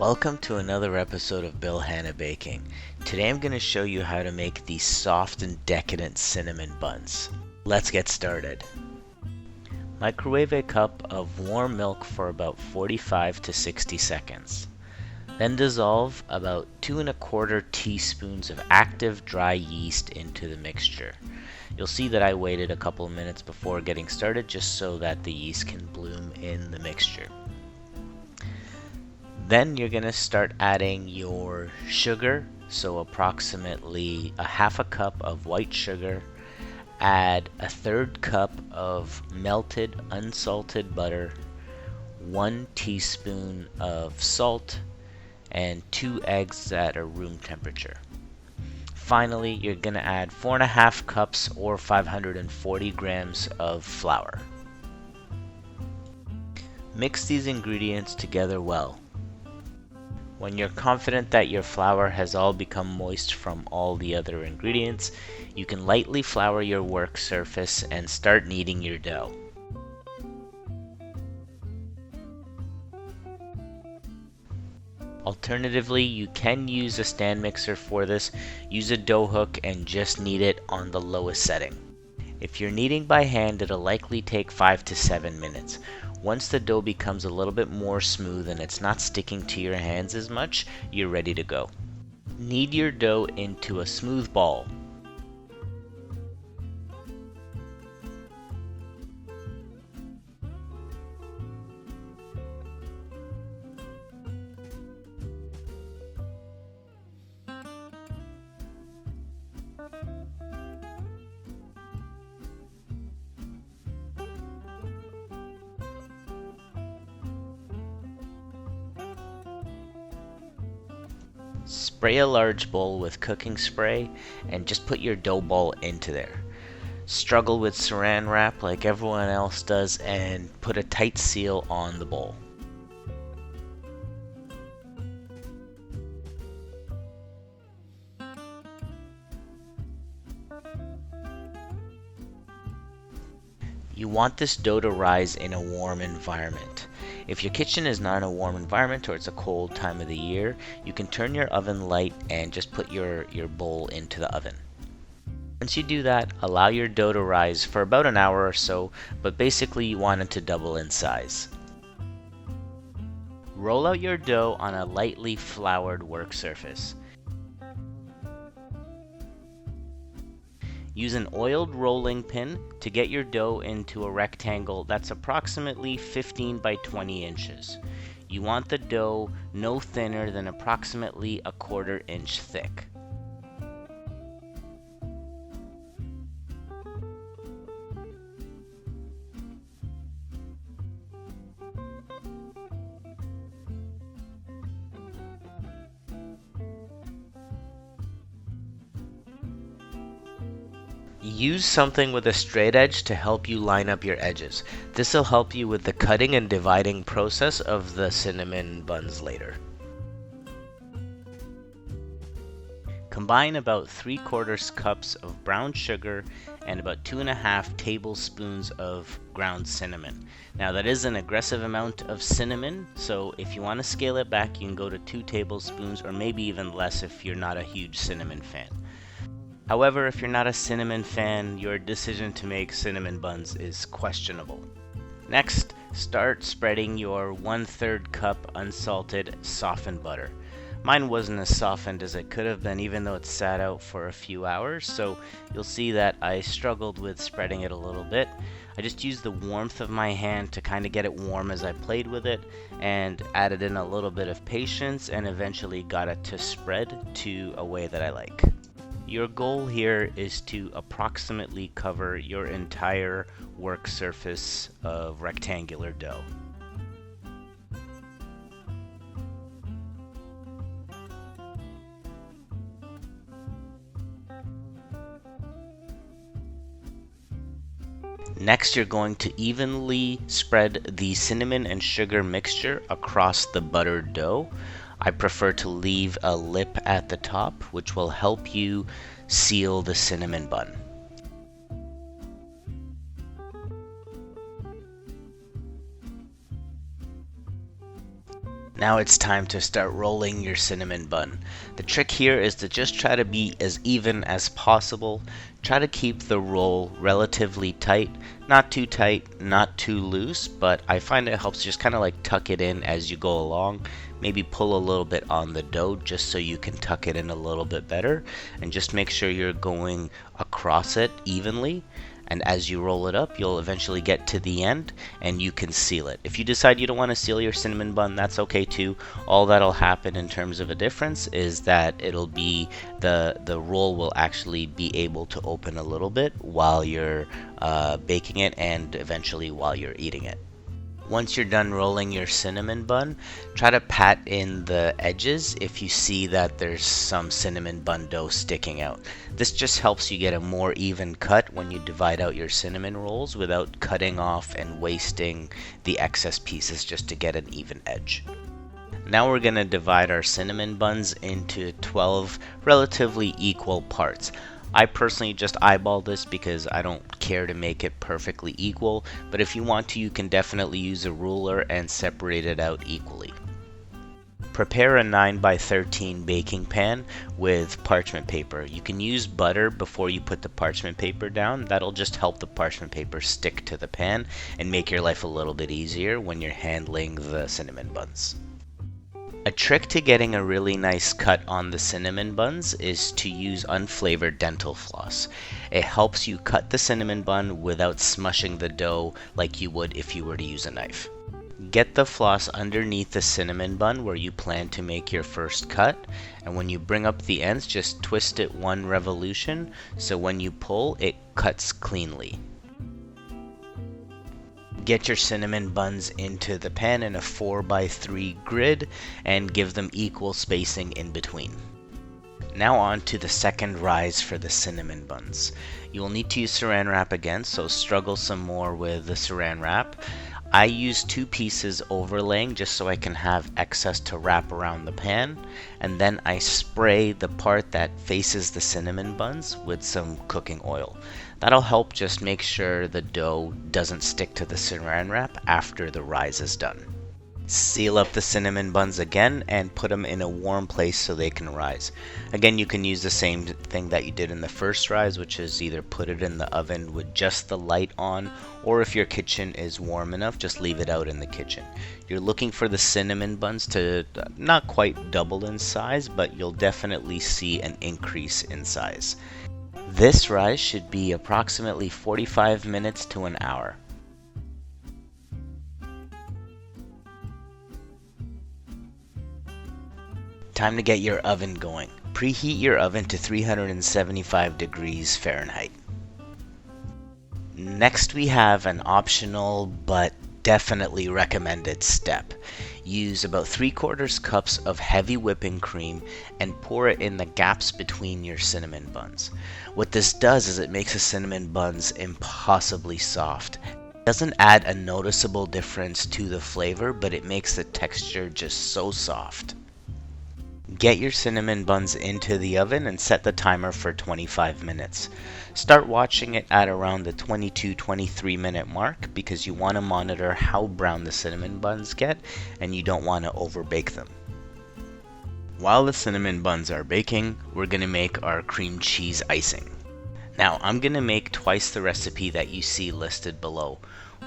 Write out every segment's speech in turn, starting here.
Welcome to another episode of Bill Hanna Baking. Today I'm going to show you how to make these soft and decadent cinnamon buns. Let's get started. Microwave a cup of warm milk for about 45 to 60 seconds. Then dissolve about 2 1/4 teaspoons of active dry yeast into the mixture. You'll see that I waited a couple of minutes before getting started just so that the yeast can bloom in the mixture. Then you're going to start adding your sugar, so approximately a half a cup of white sugar. Add a 1/3 cup of melted unsalted butter, 1 teaspoon of salt, and 2 eggs at a room temperature. Finally, you're going to add 4 1/2 cups or 540 grams of flour. Mix these ingredients together well. When you're confident that your flour has all become moist from all the other ingredients, you can lightly flour your work surface and start kneading your dough. Alternatively, you can use a stand mixer for this. Use a dough hook and just knead it on the lowest setting. If you're kneading by hand, it'll likely take 5 to 7 minutes. Once the dough becomes a little bit more smooth and it's not sticking to your hands as much, you're ready to go. Knead your dough into a smooth ball. Spray a large bowl with cooking spray and just put your dough ball into there. Struggle with saran wrap like everyone else does and put a tight seal on the bowl. You want this dough to rise in a warm environment. If your kitchen is not in a warm environment or it's a cold time of the year, you can turn your oven light and just put your bowl into the oven. Once you do that, allow your dough to rise for about an hour or so, but basically you want it to double in size. Roll out your dough on a lightly floured work surface. Use an oiled rolling pin to get your dough into a rectangle that's approximately 15 by 20 inches. You want the dough no thinner than approximately a 1/4 inch thick. Use something with a straight edge to help you line up your edges. This will help you with the cutting and dividing process of the cinnamon buns later. Combine about 3/4 cups of brown sugar and about 2 1/2 tablespoons of ground cinnamon. Now that is an aggressive amount of cinnamon, so if you want to scale it back, you can go to 2 tablespoons or maybe even less if you're not a huge cinnamon fan. However, if you're not a cinnamon fan, your decision to make cinnamon buns is questionable. Next, start spreading your 1/3 cup unsalted softened butter. Mine wasn't as softened as it could have been even though it sat out for a few hours, so you'll see that I struggled with spreading it a little bit. I just used the warmth of my hand to kind of get it warm as I played with it and added in a little bit of patience and eventually got it to spread to a way that I like. Your goal here is to approximately cover your entire work surface of rectangular dough. Next, you're going to evenly spread the cinnamon and sugar mixture across the buttered dough. I prefer to leave a lip at the top, which will help you seal the cinnamon bun. Now it's time to start rolling your cinnamon bun. The trick here is to just try to be as even as possible. Try to keep the roll relatively tight, not too tight, not too loose, but I find it helps just kind of like tuck it in as you go along. Maybe pull a little bit on the dough just so you can tuck it in a little bit better, and just make sure you're going across it evenly. And as you roll it up, you'll eventually get to the end and you can seal it. If you decide you don't want to seal your cinnamon bun, that's okay too. All that'll happen in terms of a difference is that it'll be the roll will actually be able to open a little bit while you're baking it and eventually while you're eating it. Once you're done rolling your cinnamon bun, try to pat in the edges if you see that there's some cinnamon bun dough sticking out. This just helps you get a more even cut when you divide out your cinnamon rolls without cutting off and wasting the excess pieces just to get an even edge. Now we're going to divide our cinnamon buns into 12 relatively equal parts. I personally just eyeball this because I don't care to make it perfectly equal, but if you want to, you can definitely use a ruler and separate it out equally. Prepare a 9x13 baking pan with parchment paper. You can use butter before you put the parchment paper down. That'll just help the parchment paper stick to the pan and make your life a little bit easier when you're handling the cinnamon buns. A trick to getting a really nice cut on the cinnamon buns is to use unflavored dental floss. It helps you cut the cinnamon bun without smushing the dough like you would if you were to use a knife. Get the floss underneath the cinnamon bun where you plan to make your first cut, and when you bring up the ends, just twist it one revolution so when you pull, it cuts cleanly. Get your cinnamon buns into the pan in a 4x3 grid and give them equal spacing in between. Now on to the second rise for the cinnamon buns. You will need to use saran wrap again, so struggle some more with the saran wrap. I use 2 pieces overlaying just so I can have excess to wrap around the pan, and then I spray the part that faces the cinnamon buns with some cooking oil. That'll help just make sure the dough doesn't stick to the saran wrap after the rise is done. Seal up the cinnamon buns again and put them in a warm place so they can rise. Again, you can use the same thing that you did in the first rise, which is either put it in the oven with just the light on, or if your kitchen is warm enough, just leave it out in the kitchen. You're looking for the cinnamon buns to not quite double in size, but you'll definitely see an increase in size. This rise should be approximately 45 minutes to an hour. Time to get your oven going. Preheat your oven to 375 degrees Fahrenheit. Next we have an optional but definitely recommended step. Use about 3/4 cups of heavy whipping cream and pour it in the gaps between your cinnamon buns. What this does is it makes the cinnamon buns impossibly soft. It doesn't add a noticeable difference to the flavor, but it makes the texture just so soft. Get your cinnamon buns into the oven and set the timer for 25 minutes. Start watching it at around the 22-23 minute mark because you want to monitor how brown the cinnamon buns get and you don't want to overbake them. While the cinnamon buns are baking, we're going to make our cream cheese icing. Now, I'm going to make twice the recipe that you see listed below.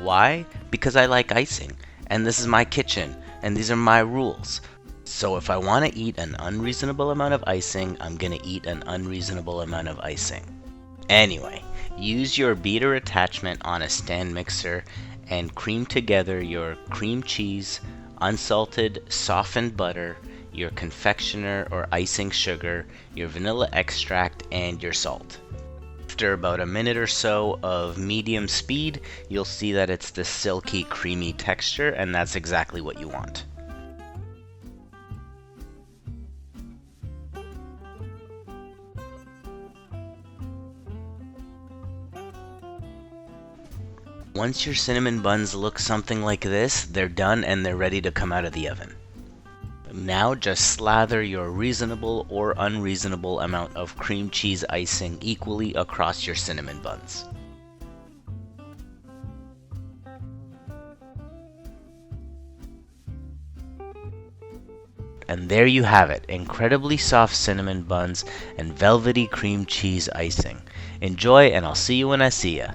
Why? Because I like icing, and this is my kitchen, and these are my rules. So if I want to eat an unreasonable amount of icing, I'm going to eat an unreasonable amount of icing. Anyway, use your beater attachment on a stand mixer and cream together your cream cheese, unsalted softened butter, your confectioner or icing sugar, your vanilla extract, and your salt. After about a minute or so of medium speed, you'll see that it's the silky, creamy texture, and that's exactly what you want. Once your cinnamon buns look something like this, they're done and they're ready to come out of the oven. Now just slather your reasonable or unreasonable amount of cream cheese icing equally across your cinnamon buns. And there you have it, incredibly soft cinnamon buns and velvety cream cheese icing. Enjoy, and I'll see you when I see ya.